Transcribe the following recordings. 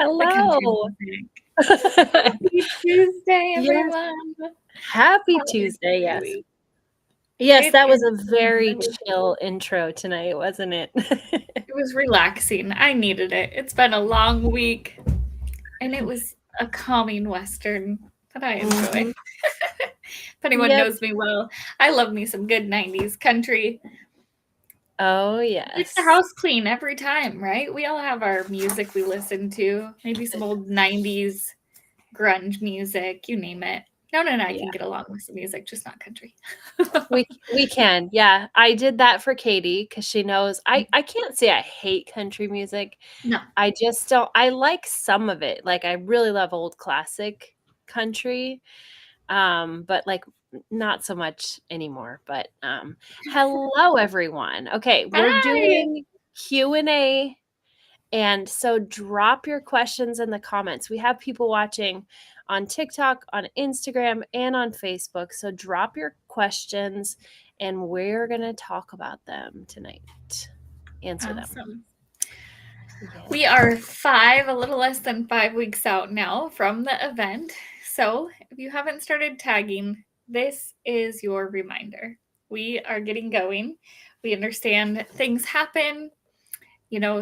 The country Hello. music. Happy Tuesday, Yes. everyone. Happy How is Tuesday. your Yes. week? Yes, It that was is a very really chill intro tonight, wasn't it? It was relaxing. I needed it. It's been a long week, and it was a calming Western that I enjoy. Mhm. If anyone Yep. knows me well, I love me some good 90s country. Oh, Keeps the yes. house clean every time, right? We all have our music we listen to. Maybe some old 90s grunge music, you name it. No, I Yeah. can get along with some music, just not country. We can. Yeah. I did that for Katie because she knows I can't say I hate country music. No. I just don't I like some of it. Like I really love old classic country. But like not so much anymore. But hello everyone. Okay, we're Hi. doing Q&A, and so drop your questions in the comments. We have people watching on TikTok, on Instagram, and on Facebook. So drop your questions and we're going to talk about them tonight. Answer them. Awesome. Yeah. We are a little less than 5 weeks out now from the event. So if you haven't started tagging, this is your reminder. We are getting going. We understand things happen,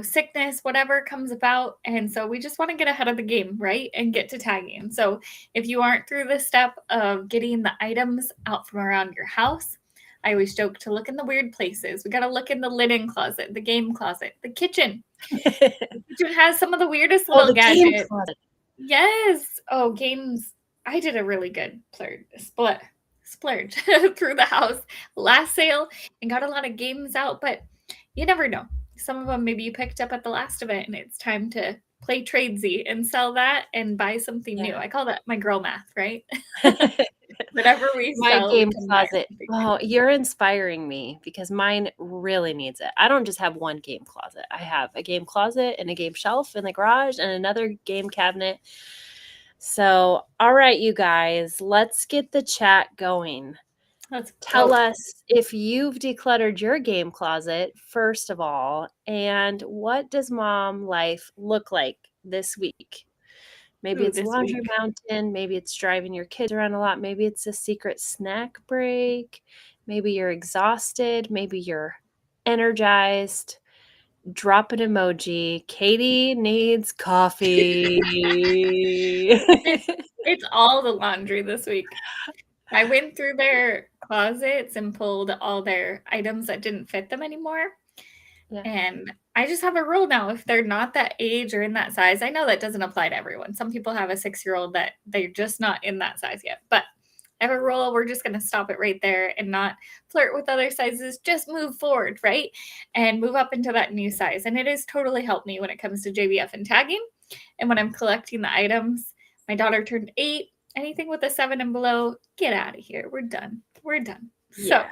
sickness, whatever comes about. And so we just want to get ahead of the game, right? And get to tagging. So if you aren't through the step of getting the items out from around your house, I always joke to look in the weird places. We got to look in the linen closet, the game closet, the kitchen. The kitchen has some of the weirdest little The game gadgets. closet. Yes. Oh, games. I did a really good splurge through the house last sale and got a lot of games out, but you never know. Some of them maybe you picked up at the last event and it's time to play tradesy and sell that and buy something new. Yeah. I call that my girl math, right? Whatever we My sell, we game can buy closet. something new. Oh, you're inspiring me because mine really needs it. I don't just have one game closet. I have a game closet and a game shelf in the garage and another game cabinet. So, all right, you guys, let's get the chat going. Let's Tell go. us if you've decluttered your game closet, first of all, and what does mom life look like this week? Maybe it's a This laundry week. mountain. Maybe it's driving your kids around a lot. Maybe it's a secret snack break. Maybe you're exhausted. Maybe you're energized. Drop an emoji. Katie needs coffee. It's all the laundry this week. I went through their closets and pulled all their items that didn't fit them anymore. Yeah. And I just have a rule now. If they're not that age or in that size, I know that doesn't apply to everyone. Some people have a 6-year-old that they're just not in that size yet. But I have a rule. We're just going to stop it right there and not flirt with other sizes. Just move forward, right? And move up into that new size. And it has totally helped me when it comes to JBF and tagging. And when I'm collecting the items, my daughter turned 8. Anything with a 7 and below, get out of here. We're done. Yeah.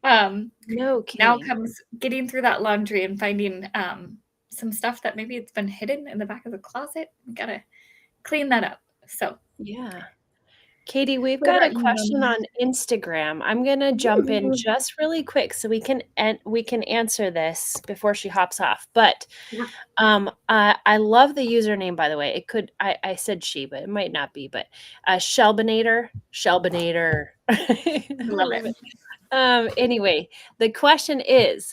So, No now kidding. comes getting through that laundry and finding some stuff that maybe it's been hidden in the back of the closet. We gotta clean that up. So, Yeah. Katie, we've what got a about you, question Mom? on Instagram. I'm going to jump in just really quick so we can answer this before she hops off. But Yeah. I love the username, by the way. It could I said she, but it might not be. But Shelbinator. I Love love it. it. Anyway, the question is,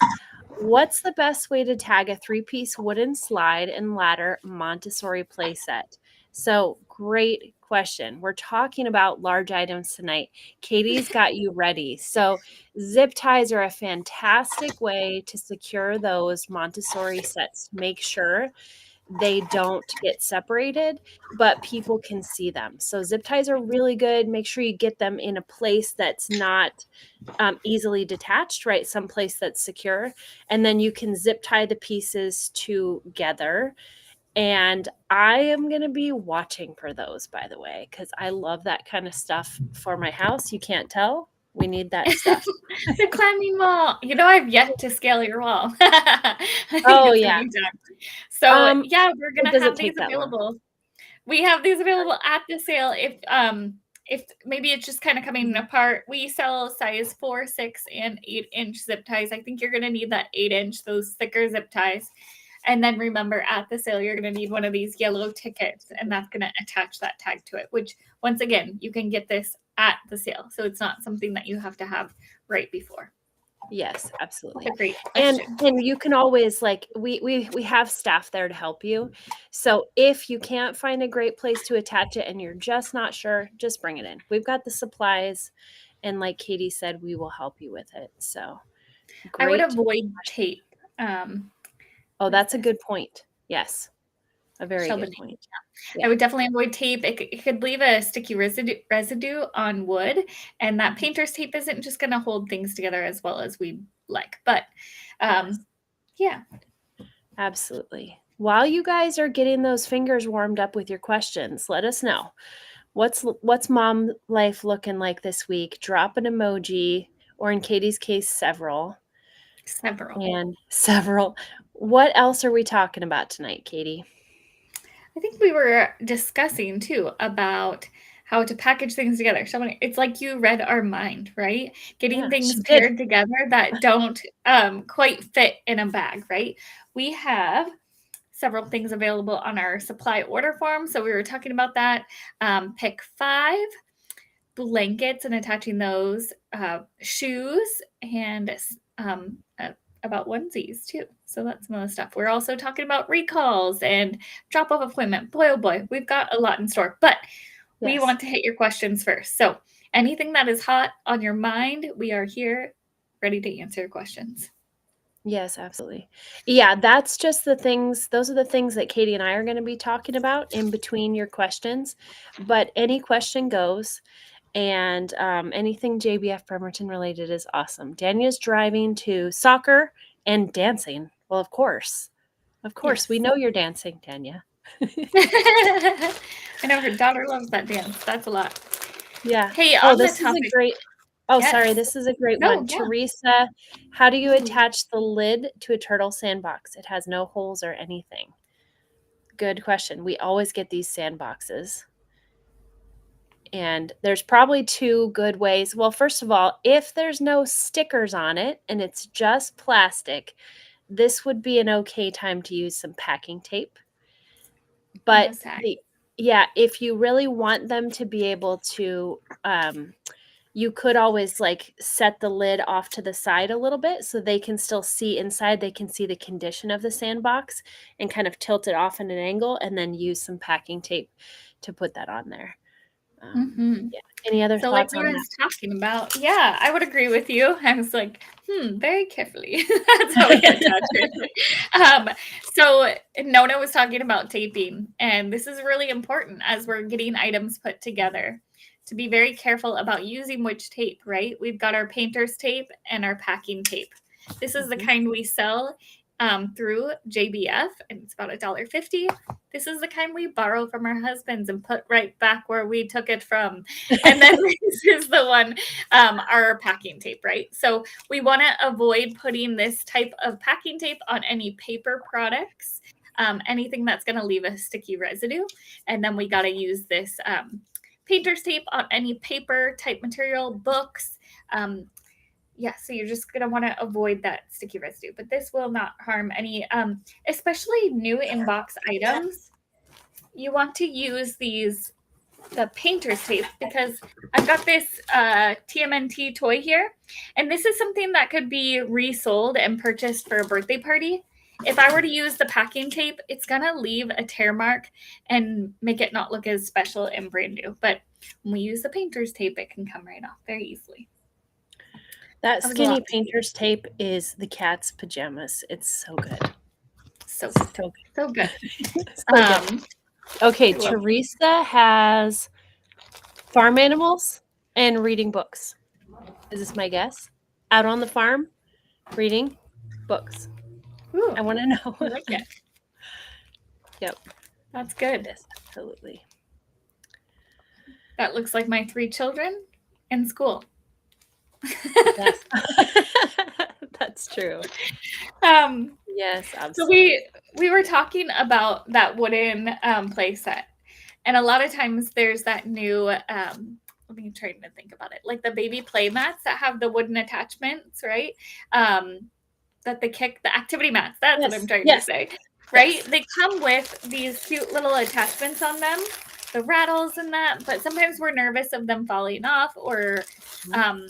what's the best way to tag a 3-piece wooden slide and ladder Montessori playset? So great question. We're talking about large items tonight. Katie's got you ready. So zip ties are a fantastic way to secure those Montessori sets. Make sure they don't get separated, but people can see them. So zip ties are really good. Make sure you get them in a place that's not easily detached, right? Someplace that's secure. And then you can zip tie the pieces together. And I am going to be watching for those, by the way, because I love that kind of stuff for my house. You can't tell. We need that stuff. The climbing wall. I've yet to scale your wall. I think Oh, it's yeah. gonna be done. So yeah, we're It gonna doesn't have these take that long. available. We have these available at the sale. If maybe it's just kind of coming apart, we sell size 4, 6, and 8-inch zip ties. I think you're gonna need that 8-inch, those thicker zip ties. And then remember, at the sale, you're going to need one of these yellow tickets, and that's going to attach that tag to it, which, once again, you can get this at the sale. So it's not something that you have to have right before. Yes, absolutely. That's a great And question. you can always, like, we have staff there to help you. So if you can't find a great place to attach it and you're just not sure, just bring it in. We've got the supplies, and like Katie said, we will help you with it. So I would great. avoid tape. Oh, that's a good point. Yes. A very good Shelving. point. I would definitely avoid tape. It could leave a sticky residue on wood, and that painter's tape isn't just going to hold things together as well as we like. But Yes. yeah, Absolutely. While you guys are getting those fingers warmed up with your questions, let us know. What's mom life looking like this week? Drop an emoji, or in Katie's case, several. And several. What else are we talking about tonight, Katie? I think we were discussing too about how to package things together. So it's like you read our mind, right? Getting Yeah, things she did. paired together that don't quite fit in a bag, right? We have several things available on our supply order form. So we were talking about that. Pick 5 blankets and attaching those, shoes, and about onesies too. So that's some of the stuff. We're also talking about recalls and drop-off appointment. Boy, oh boy, we've got a lot in store. But we want to hit your questions first. So anything that is hot on your mind, we are here ready to answer your questions. Yes, absolutely. Yeah, that's just the things, those are the things that Katie and I are going to be talking about in between your questions. But any question goes, and anything JBF Bremerton related is awesome. Danya's driving to soccer and dancing. Well, of course. Of course. Yes. We know you're dancing, Danya. I know her daughter loves that dance. That's a lot. Yeah. Hey, Oh, on the this is a topic. great. Oh, sorry. Yes. This is a great No, one. yeah. Teresa, how do you Ooh. attach the lid to a turtle sandbox? It has no holes or anything. Good question. We always get these sandboxes. And there's probably 2 good ways. Well, first of all, if there's no stickers on it and it's just plastic, this would be an okay time to use some packing tape. But if you really want them to be able to, you could always like set the lid off to the side a little bit so they can still see inside. They can see the condition of the sandbox and kind of tilt it off at an angle, and then use some packing tape to put that on there. Yeah. Any other thoughts on that? So like we were talking about, yeah, I would agree with you. I was like, very carefully. That's how we attach it. So Nona was talking about taping, and this is really important as we're getting items put together, to be very careful about using which tape, right? We've got our painter's tape and our packing tape. This is the kind we sell through JBF, and it's about $1.50. This is the kind we borrow from our husbands and put right back where we took it from. And then this is the one, our packing tape, right? So we want to avoid putting this type of packing tape on any paper products, anything that's going to leave a sticky residue. And then we got to use this painter's tape on any paper type material, books. So you're just going to want to avoid that sticky residue, but this will not harm any, especially new in-box items. You want to use the painter's tape, because I've got this TMNT toy here, and this is something that could be resold and purchased for a birthday party. If I were to use the packing tape, it's going to leave a tear mark and make it not look as special and brand new. But when we use the painter's tape, it can come right off very easily. That skinny painter's tape is the cat's pajamas. It's so good. So good. So good. Okay, Teresa has farm animals and reading books. Is this my guess? Out on the farm, reading books. Ooh, I want to know. I like it. Yep. That's good. Yes, absolutely. That looks like my 3 children in school. Yes. That's true. Yes, absolutely. So we were talking about that wooden play set, and a lot of times there's that new let me try to think about it, like the baby play mats that have the wooden attachments, right? That they kick, the activity mats. That's what I'm trying to say. right? Yes. They come with these cute little attachments on them, the rattles and that, but sometimes we're nervous of them falling off or Mhm. um,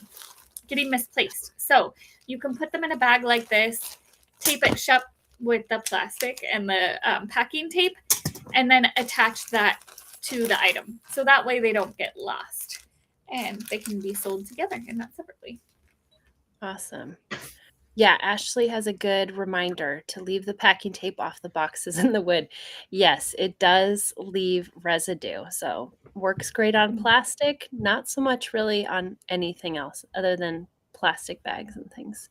getting misplaced. So you can put them in a bag like this, tape it shut with the plastic and the packing tape, and then attach that to the item. So that way they don't get lost and they can be sold together and not separately. Awesome. Yeah, Ashley has a good reminder to leave the packing tape off the boxes in the wood. Yes, it does leave residue. So, works great on plastic, not so much really on anything else other than plastic bags and things.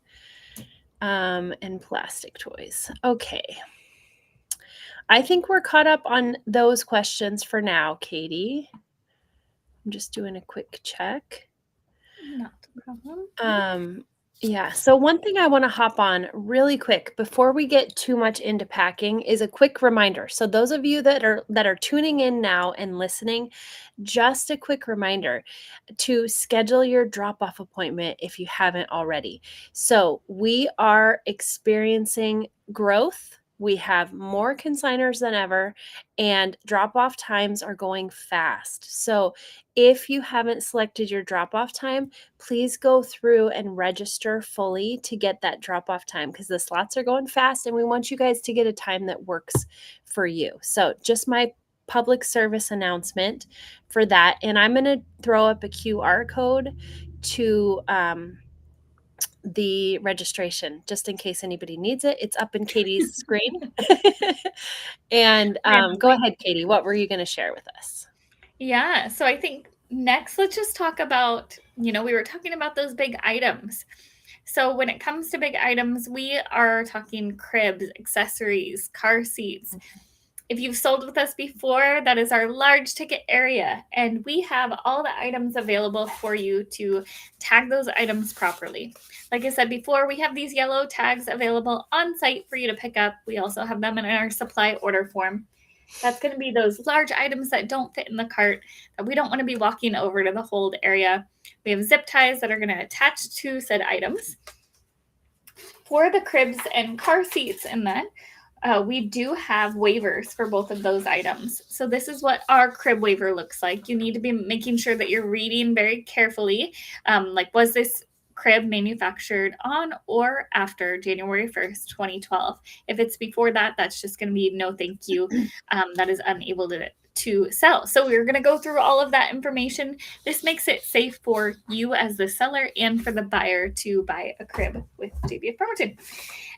And plastic toys. Okay. I think we're caught up on those questions for now, Katie. I'm just doing a quick check. Not a problem. Yeah. So one thing I want to hop on really quick before we get too much into packing is a quick reminder. So those of you that are tuning in now and listening, just a quick reminder to schedule your drop-off appointment if you haven't already. So we are experiencing growth. We have more consigners than ever, and drop-off times are going fast. So if you haven't selected your drop-off time, please go through and register fully to get that drop-off time because the slots are going fast and we want you guys to get a time that works for you. So just my public service announcement for that. And I'm going to throw up a QR code to the registration just in case anybody needs it. It's up in Katie's screen. And go Randomly. ahead, Katie. What were you going to share with us? Yeah. So I think next, let's just talk about, we were talking about those big items. So when it comes to big items, we are talking cribs, accessories, car seats. If you've sold with us before, that is our large ticket area. And we have all the items available for you to tag those items properly. Like I said before, we have these yellow tags available on site for you to pick up. We also have them in our supply order form. That's going to be those large items that don't fit in the cart that we don't want to be walking over to the hold area. We have zip ties that are going to attach to said items. For the cribs and car seats and that, we do have waivers for both of those items. So this is what our crib waiver looks like. You need to be making sure that you're reading very carefully. Like, was this crib manufactured on or after January 1st, 2012? If it's before that, that's just going to be no thank you. That is unable to sell. So we're going to go through all of that information. This makes it safe for you as the seller and for the buyer to buy a crib with JBF Bremerton.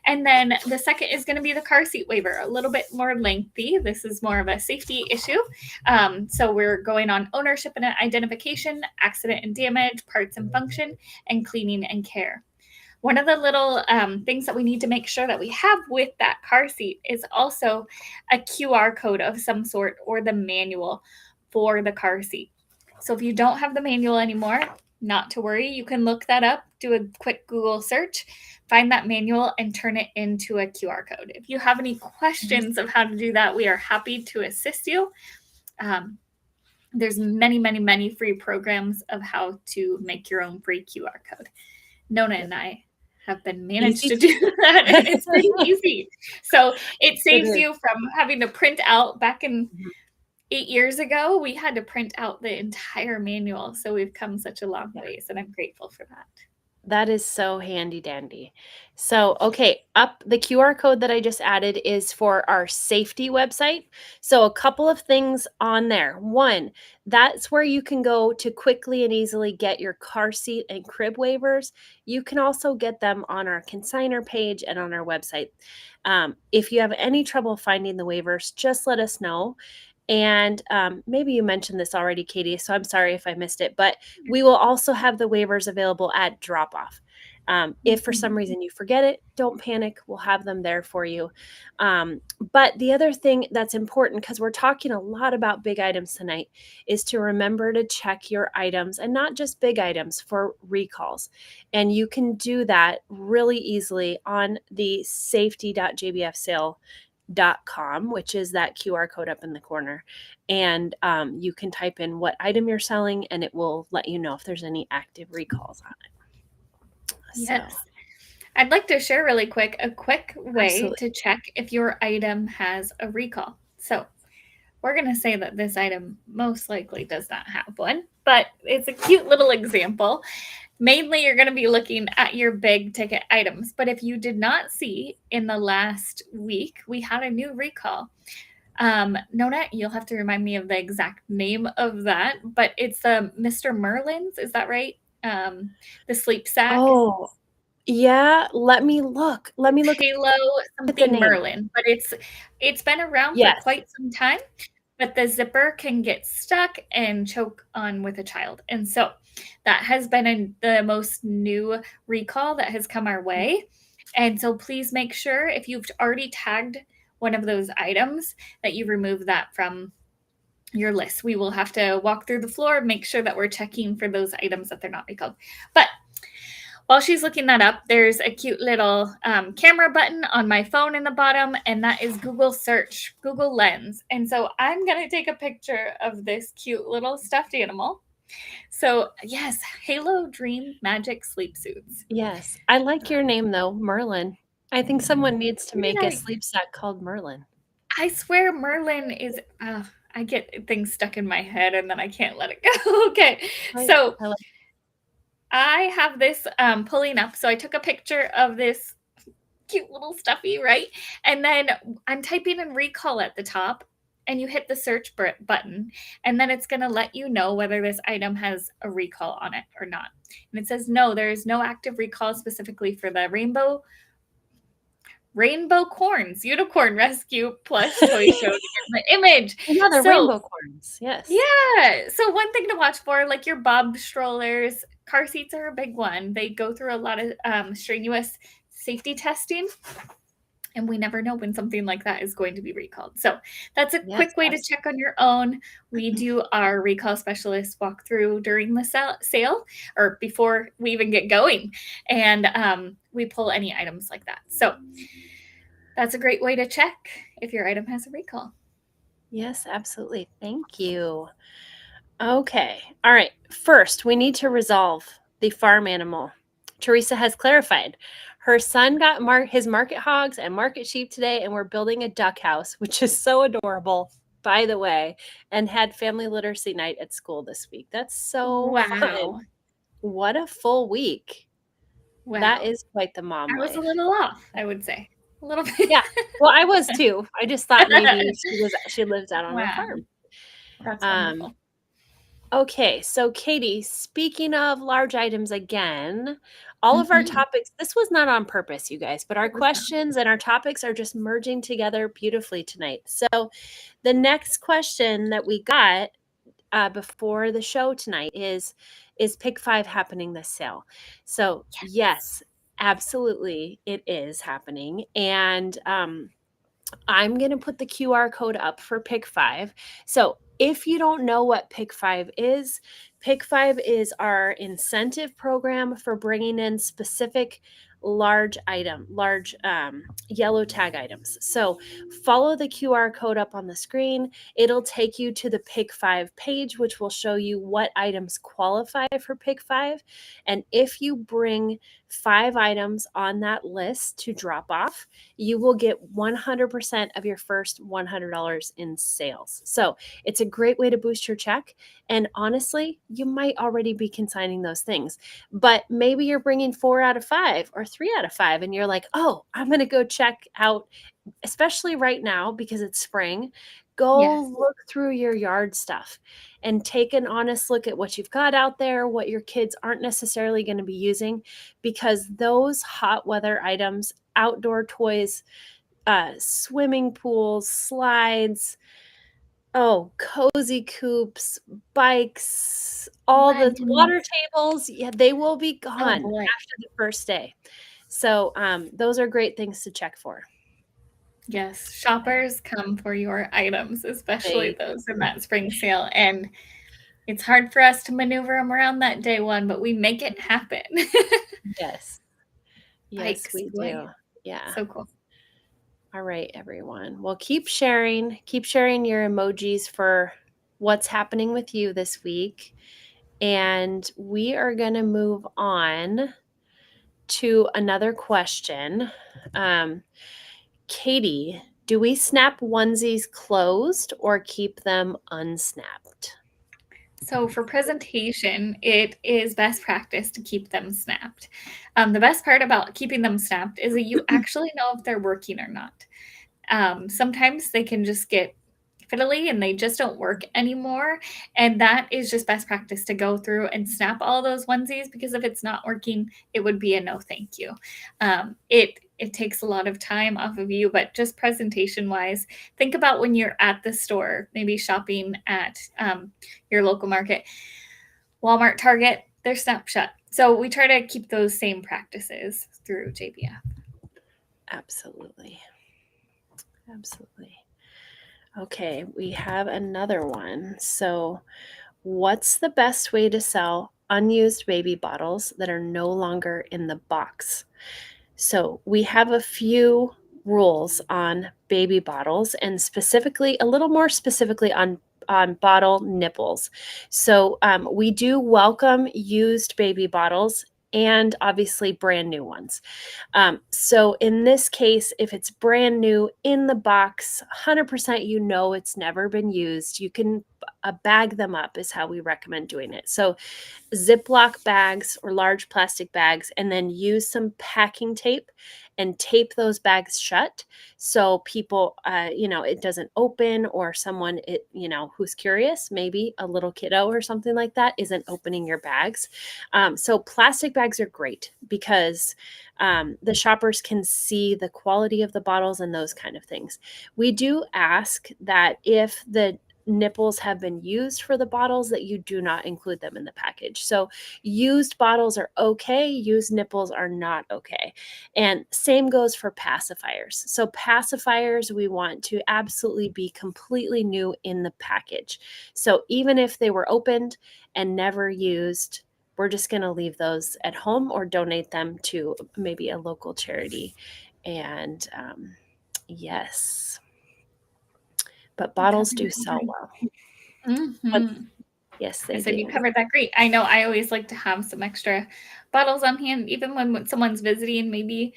And then the second is going to be the car seat waiver, a little bit more lengthy. This is more of a safety issue. So we're going on ownership and identification, accident and damage, parts and function, and cleaning and care. One of the little things that we need to make sure that we have with that car seat is also a QR code of some sort or the manual for the car seat. So if you don't have the manual anymore, not to worry. You can look that up, do a quick Google search, find that manual, and turn it into a QR code. If you have any questions of how to do that, we are happy to assist you. There's many, many, many free programs of how to make your own free QR code. Nona and I have been managed Easy. to do that, and it's pretty easy. So it saves is. you from having to print out. Back in 8 years ago, we had to print out the entire manual. So we've come such a long ways, and I'm grateful for that. That is so handy dandy. So, okay, up the QR code that I just added is for our safety website. So, a couple of things on there. One, that's where you can go to quickly and easily get your car seat and crib waivers. You can also get them on our consigner page and on our website. If you have any trouble finding the waivers, just let us know. And maybe you mentioned this already, Katie, so I'm sorry if I missed it, but we will also have the waivers available at drop off. If for some reason you forget it, don't panic. We'll have them there for you. But the other thing that's important, because we're talking a lot about big items tonight, is to remember to check your items and not just big items for recalls. And you can do that really easily on the safety.jbfsale.com, which is that QR code up in the corner. And you can type in what item you're selling and it will let you know if there's any active recalls on it. Yes. So. I'd like to share really quick a quick way Absolutely. to check if your item has a recall. So we're going to say that this item most likely does not have one, but it's a cute little example. Mainly, you're going to be looking at your big ticket items. But if you did not see in the last week, we had a new recall. Nona, you'll have to remind me of the exact name of that, but it's Mr. Merlin's. Is that right? The sleep sack. Oh, yeah, let me look. Let me look Halo at the something name. Merlin, but it's been around for Yes. quite some time, but the zipper can get stuck and choke on with a child. And so that has been the most new recall that has come our way. And so please make sure if you've already tagged one of those items that you remove that from your list. We will have to walk through the floor, make sure that we're checking for those items that they're not recalled. But while she's looking that up, there's a cute little camera button on my phone in the bottom, and that is Google Search, Google Lens. And so I'm going to take a picture of this cute little stuffed animal. So, yes, Halo Dream Magic Sleep Suits. Yes. I like your name though, Merlin. I think someone needs to make a Yeah, sleep sack called Merlin. I swear Merlin is, I get things stuck in my head and then I can't let it go. Okay, Right. so I like I have this pulling up. So I took a picture of this cute little stuffy, right? And then I'm typing in recall at the top, and you hit the search button, and then it's going to let you know whether this item has a recall on it or not. And it says, no, there is no active recall specifically for the rainbow corns unicorn rescue plush toy shown in the image. Yeah, the So rainbow corns. Yes. yeah. So one thing to watch for, like your Bob strollers, car seats are a big one. They go through a lot of strenuous safety testing, and we never know when something like that is going to be recalled. So that's a Yes, quick way to check absolutely. on your own. We do our recall specialist walkthrough during the sale or before we even get going, and we pull any items like that. So that's a great way to check if your item has a recall. Yes, absolutely. Thank you. Okay. All right. First, we need to resolve the farm animal. Teresa has clarified. Her son got his market hogs and market sheep today, and we're building a duck house, which is so adorable, by the way, and had family literacy night at school this week. That's so fun. Wow. What a full week. That Wow. is quite the mom I was a life. little off, I would say. A little bit. Yeah. Well, I was too. I just thought maybe she lives out on a Wow. farm. That's Um, wonderful. Okay, so Katie, speaking of large items again, all of our Mhm. topics, this was not on purpose, you guys, but our It was not. questions and our topics are just merging together beautifully tonight. So the next question that we got before the show tonight is Pick Five happening this sale? So Yes. yes, absolutely, it is happening, and I'm going to put the QR code up for Pick Five. So if you don't know what Pick Five is our incentive program for bringing in specific large yellow tag items. So follow the QR code up on the screen. It'll take you to the Pick Five page, which will show you what items qualify for Pick Five. And if you bring 5 items on that list to drop off, you will get 100% of your first $100 in sales. So it's a great way to boost your check. And honestly, you might already be consigning those things, but maybe you're bringing 4 out of 5 or 3 out of 5, and you're like, oh, I'm going to go check out, especially right now because it's spring. Go Yes. look through your yard stuff and take an honest look at what you've got out there, what your kids aren't necessarily going to be using, because those hot weather items, outdoor toys, swimming pools, slides, oh, cozy coops, bikes, all the water Legends. tables, yeah, they will be Oh gone boy. after the first day. So those are great things to check for. Yes. Shoppers come for your items, especially They those in that spring sale. And it's hard for us to maneuver them around that day one, but we make it happen. Yes. Yes, Bikes, we boy. do. Yeah. So cool. All right, everyone. Well, keep sharing. Keep sharing your emojis for what's happening with you this week. And we are going to move on to another question. Katie, do we snap onesies closed or keep them unsnapped? So for presentation, it is best practice to keep them snapped. The best part about keeping them snapped is that you actually know if they're working or not. Sometimes they can just get fiddly and they just don't work anymore. And that is just best practice to go through and snap all those onesies, because if it's not working, it would be a no thank you. It takes a lot of time off of you, but just presentation wise, think about when you're at the store, maybe shopping at your local market, Walmart, Target, they're snapshot. So we try to keep those same practices through JBF. Absolutely. Absolutely. Okay, we have another one. So, what's the best way to sell unused baby bottles that are no longer in the box? So, we have a few rules on baby bottles, and specifically, a little more specifically on bottle nipples. So, we do welcome used baby bottles and obviously brand new ones. So in this case, if it's brand new in the box, 100% you know it's never been used, you can bag them up is how we recommend doing it. So Ziploc bags or large plastic bags, and then use some packing tape and tape those bags shut so people, it doesn't open, or someone, who's curious, maybe a little kiddo or something like that, isn't opening your bags. So plastic bags are great because the shoppers can see the quality of the bottles and those kind of things. We do ask that if the nipples have been used for the bottles, that you do not include them in the package. So used bottles are okay, used nipples are not okay. And same goes for pacifiers. So pacifiers, we want to absolutely be completely new in the package. So even if they were opened and never used, we're just going to leave those at home or donate them to maybe a local charity. And yes, but bottles do sell well. But Mm-hmm. yes, I they said you do. covered that great. I know I always like to have some extra bottles on hand, even when someone's visiting. Maybe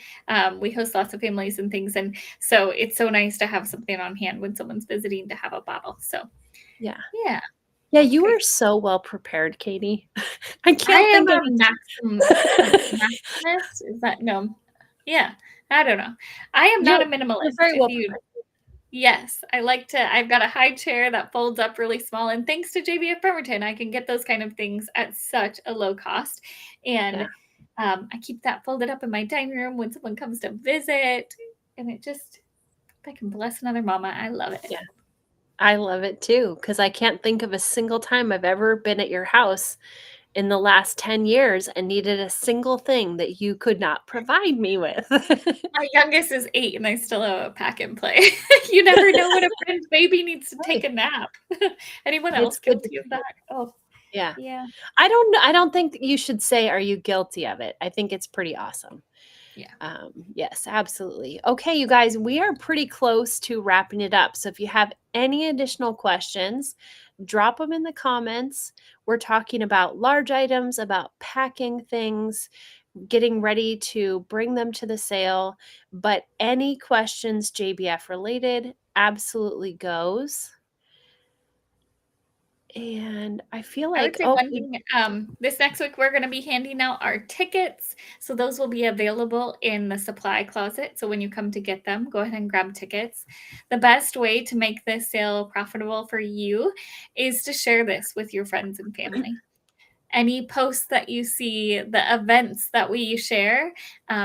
we host lots of families and things, and so it's so nice to have something on hand when someone's visiting to have a bottle. So Yeah. yeah, Yeah, you great. are so well preprered, Katie. I I can't am think of a maximist. Is that no? Yeah, I don't know. I am not a you're minimalist. very If well you prepared. Yes, I like to. I've got a high chair that folds up really small, and thanks to JBF Bremerton, I can get those kind of things at such a low cost. And Yeah. I keep that folded up in my dining room when someone comes to visit, and it just, I can bless another mama. I love it. Yeah. I love it too, because I can't think of a single time I've ever been at your house in the last 10 years and needed a single thing that you could not provide me with. My youngest is 8, and I still have a pack and play. You never know when a friend's baby needs to take Hey, a nap. Anyone it's else good to guilty of that? Oh, yeah. yeah, I don't think you should say, "Are you guilty of it?" I think it's pretty awesome. yeah. Yes, absolutely. Okay, you guys, we are pretty close to wrapping it up. So if you have any additional questions, drop them in the comments. We're talking about large items, about packing things, getting ready to bring them to the sale. But any questions JBF related absolutely goes. And I feel I would like, say oh, one thing, this next week we're going to be handing out our tickets. So those will be available in the supply closet. So when you come to get them, go ahead and grab tickets. The best way to make this sale profitable for you is to share this with your friends and family. Any posts that you see, the events that we share,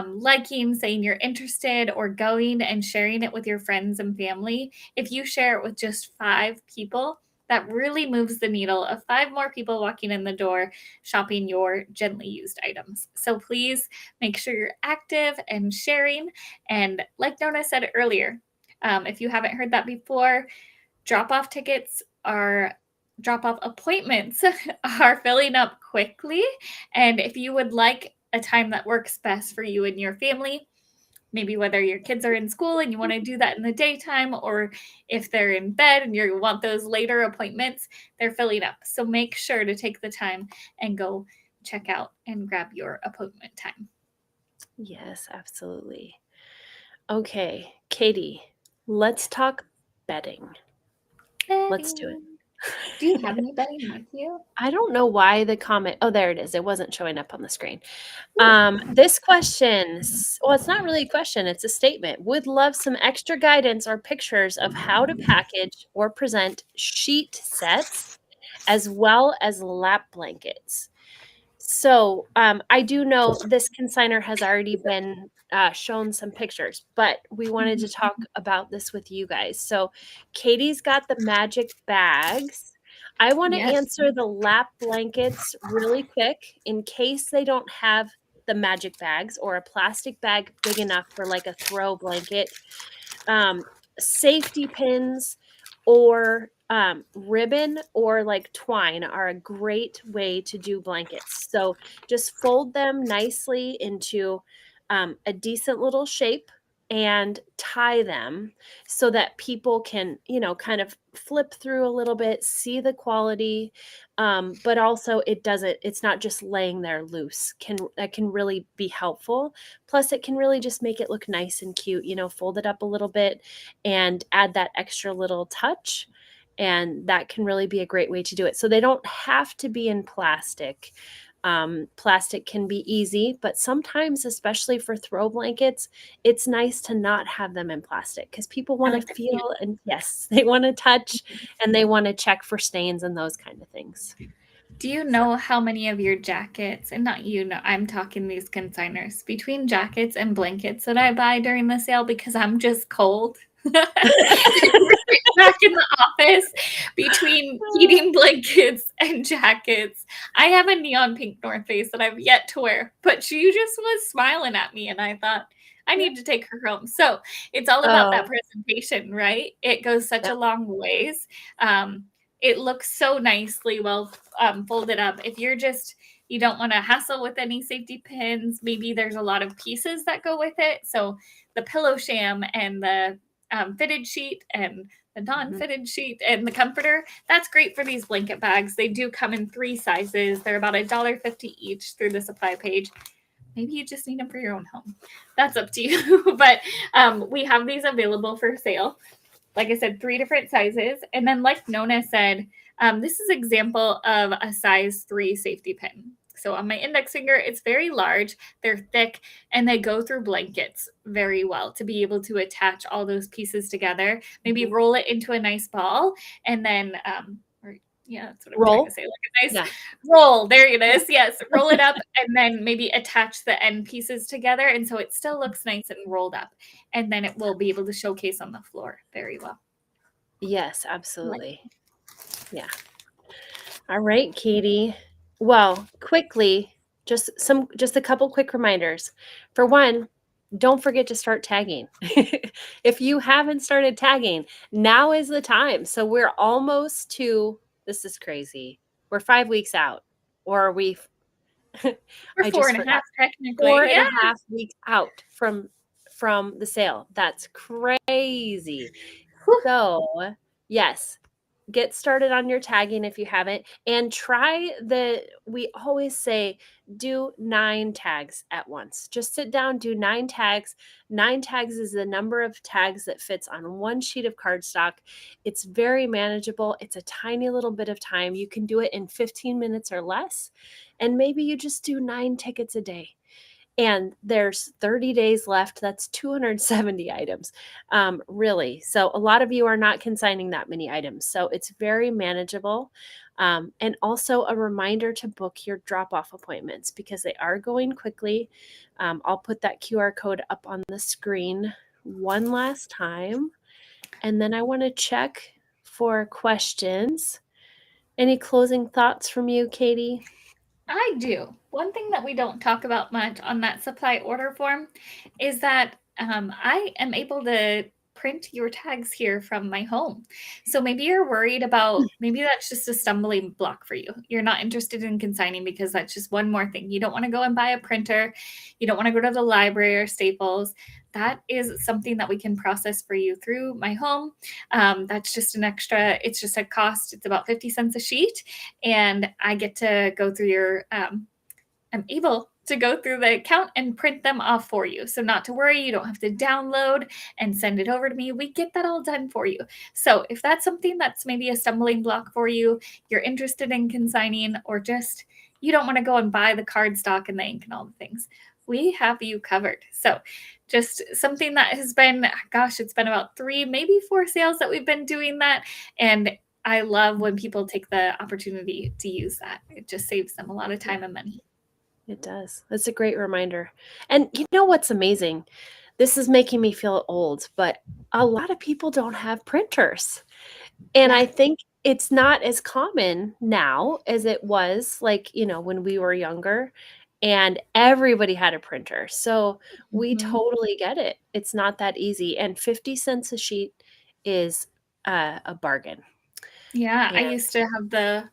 liking, saying you're interested, or going and sharing it with your friends and family. If you share it with just 5 people, that really moves the needle of 5 more people walking in the door shopping your gently used items. So please make sure you're active and sharing. And like Nona said earlier, if you haven't heard that before, drop off tickets are drop off appointments are filling up quickly. And if you would like a time that works best for you and your family, maybe whether your kids are in school and you want to do that in the daytime, or if they're in bed and you want those later appointments, they're filling up. So make sure to take the time and go check out and grab your appointment time. Yes, absolutely. Okay, Katie, let's talk bedding. Let's do Bedding. Do you it. have any bedding with you? I don't know why the comment, oh, there it is. It wasn't showing up on the screen. Ooh. This question, well, it's not really a question, it's a statement. Would love some extra guidance or pictures of how to package or present sheet sets as well as lap blankets. So, I do know this consigner has already been shown some pictures, but we wanted to talk about this with you guys. So, Katie's got the magic bags. I want to Yes. answer the lap blankets really quick in case they don't have the magic bags or a plastic bag big enough for like a throw blanket. um, Safety pins or ribbon or like twine are a great way to do blankets. So just fold them nicely into a decent little shape and tie them so that people can, kind of flip through a little bit, see the quality, but also it's not just laying there loose. That can really be helpful. Plus, it can really just make it look nice and cute, fold it up a little bit and add that extra little touch. And that can really be a great way to do it. So they don't have to be in plastic. Plastic can be easy, but sometimes, especially for throw blankets, it's nice to not have them in plastic because people I want to like the feel. feel and yes, they want to touch and they want to check for stains and those kind of things. Do you So. know how many of your jackets, and not you, no, I'm talking these consigners, between jackets and blankets that I buy during the sale because I'm just cold? Back in the office, between heating blankets and jackets, I have a neon pink North Face that I've yet to wear, but she just was smiling at me, and I thought, I Yep. need to take her home. So it's all about that Oh, presentation, right? It goes such a yep. long ways. It looks so nicely well folded up. If you don't want to hassle with any safety pins, maybe there's a lot of pieces that go with it. So the pillow sham and the fitted sheet and the Mhm. non-fitted sheet and the comforter, that's great for these blanket bags. They do come in 3 sizes. They're about $1.50 each through the supply page. Maybe you just need them for your own home. That's up to you. But we have these available for sale. Like I said, 3 different sizes. And then like Nona said, this is example of a size 3 safety pin. So on my index finger, it's very large, they're thick, and they go through blankets very well to be able to attach all those pieces together. Maybe Mhm. roll it into a nice ball, and then, yeah, that's what I'm trying to Roll. say. Like a nice Yeah. roll. There it Yeah. is. Yes, roll it up, and then maybe attach the end pieces together, and so it still looks nice and rolled up, and then it will be able to showcase on the floor very well. Yes, Like, absolutely. Yeah. All right, Katie. Well, quickly, just a couple quick reminders. For one, don't forget to start tagging. If you haven't started tagging, now is the time. So we're almost to this is crazy. We're 5 weeks out. Or are we we're I four just and a forgot. half technically. Four and Yeah. a half weeks out from the sale. That's crazy. Whew. So, yes, get started on your tagging if you haven't and try we always say do 9 tags at once. Just sit down, do 9 tags. 9 tags is the number of tags that fits on one sheet of cardstock. It's very manageable. It's a tiny little bit of time. You can do it in 15 minutes or less. And maybe you just do 9 tickets a day and there's 30 days left. That's 270 items, really. So a lot of you are not consigning that many items. So it's very manageable. And also a reminder to book your drop off appointments because they are going quickly. I'll put that QR code up on the screen one last time. And then I want to check for questions. Any closing thoughts from you, Katie? I do. One thing that we don't talk about much on that supply order form is that I am able to print your tags here from my home. So maybe you're worried about, maybe that's just a stumbling block for you. You're not interested in consigning because that's just one more thing. You don't want to go and buy a printer. You don't want to go to the library or Staples. That is something that we can process for you through my home. That's just an extra, it's just a cost. It's about 50 cents a sheet, and I get to go through your I'm able to go through the account and print them off for you. So, not to worry, you don't have to download and send it over to me. We get that all done for you. So, if that's something that's maybe a stumbling block for you, you're interested in consigning, or just you don't want to go and buy the cardstock and the ink and all the things, we have you covered. So, just something that has been, gosh, it's been about 3, maybe 4 sales that we've been doing that. And I love when people take the opportunity to use that. It just saves them a lot of time and money. It does. That's a great reminder. And you know what's amazing? This is making me feel old, but a lot of people don't have printers. And Yeah. I think it's not as common now as it was, like, when we were younger and everybody had a printer. So we Mhm. totally get it. It's not that easy. And 50 cents a sheet is a bargain. Yeah, I And used to have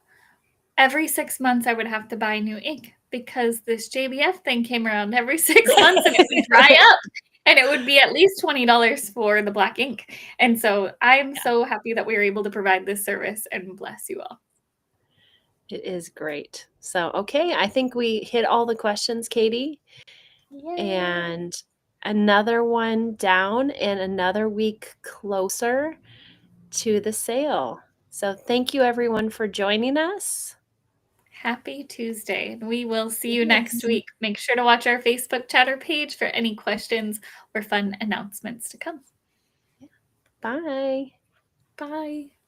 every 6 months I would have to buy new ink because this JBF thing came around every 6 months and it would dry up and it would be at least $20 for the black ink. And so I'm so happy that we were able to provide this service, and bless you all. it is great. So, okay, I think we hit all the questions, Katie. Yay. And another one down and another week closer to the sale. So thank you everyone for joining us. Happy Tuesday. We will see you next Yes. week. Make sure to watch our Facebook chatter page for any questions or fun announcements to come. Bye. Bye.